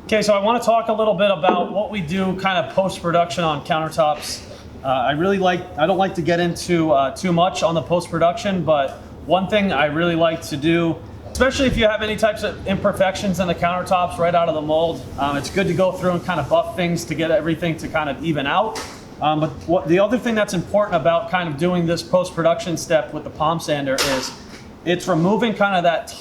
Okay, so I want to talk a little bit about what we do kind of post-production on countertops. I don't like to get into too much on the post-production, but one thing I really like to do, especially if you have any types of imperfections in the countertops right out of the mold, it's good to go through and kind of buff things to get everything to kind of even out. But the other thing that's important about kind of doing this post-production step with the palm sander is it's removing kind of that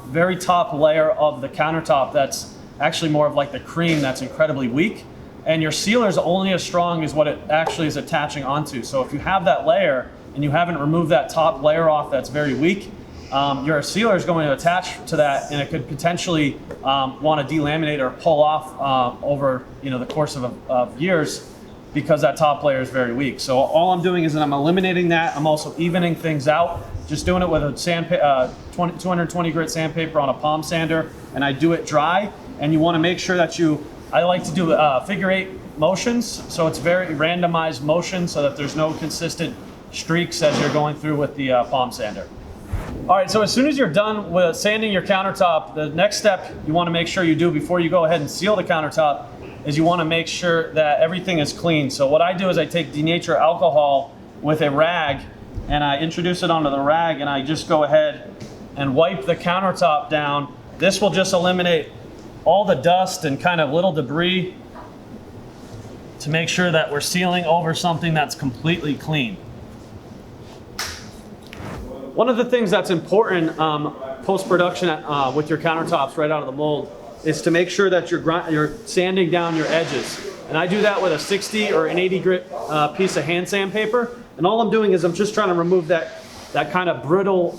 very top layer of the countertop that's actually more of like the cream that's incredibly weak. And your sealer is only as strong as what it actually is attaching onto. So if you have that layer and you haven't removed that top layer off that's very weak, your sealer is going to attach to that, and it could potentially want to delaminate or pull off over the course of years, because that top layer is very weak. So all I'm doing is that I'm eliminating that. I'm also evening things out, just doing it with a 220 grit sandpaper on a palm sander, and I do it dry. And you want to make sure that I like to do figure 8 motions, so it's very randomized motion so that there's no consistent streaks as you're going through with the palm sander. All right, so as soon as you're done with sanding your countertop, the next step you want to make sure you do before you go ahead and seal the countertop is you want to make sure that everything is clean. So what I do is I take denature alcohol with a rag, and I introduce it onto the rag, and I just go ahead and wipe the countertop down. This will just eliminate all the dust and kind of little debris to make sure that we're sealing over something that's completely clean. One of the things that's important post-production with your countertops right out of the mold is to make sure that you're sanding down your edges. And I do that with a 60 or an 80 grit piece of hand sandpaper. And all I'm doing is I'm just trying to remove that kind of brittle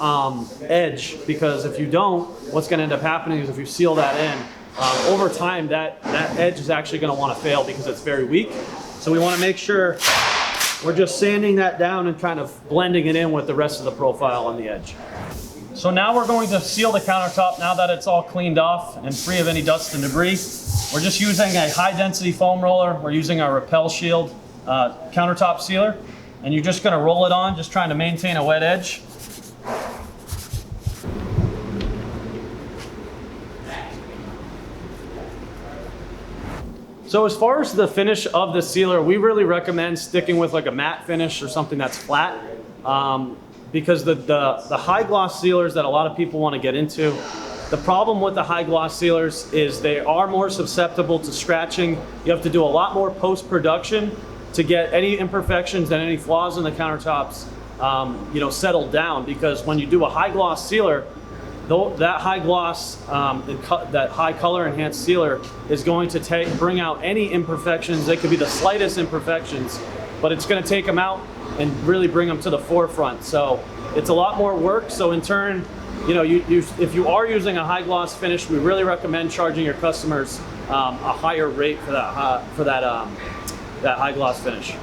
edge, because if you don't, what's going to end up happening is if you seal that in, over time that edge is actually going to want to fail because it's very weak. So we want to make sure we're just sanding that down and kind of blending it in with the rest of the profile on the edge. So now we're going to seal the countertop now that it's all cleaned off and free of any dust and debris. We're just using a high density foam roller. We're using our Repel Shield countertop sealer, and you're just going to roll it on, just trying to maintain a wet edge. So as far as the finish of the sealer, we really recommend sticking with like a matte finish or something that's flat, because the high gloss sealers that a lot of people want to get into, the problem with the high gloss sealers is they are more susceptible to scratching. You have to do a lot more post-production to get any imperfections and any flaws in the countertops settled down, because when you do a high gloss sealer, that high gloss, that high color enhanced sealer is going to bring out any imperfections. They could be the slightest imperfections, but it's going to take them out and really bring them to the forefront. So it's a lot more work. So in turn, if you are using a high gloss finish, we really recommend charging your customers a higher rate for that high gloss finish.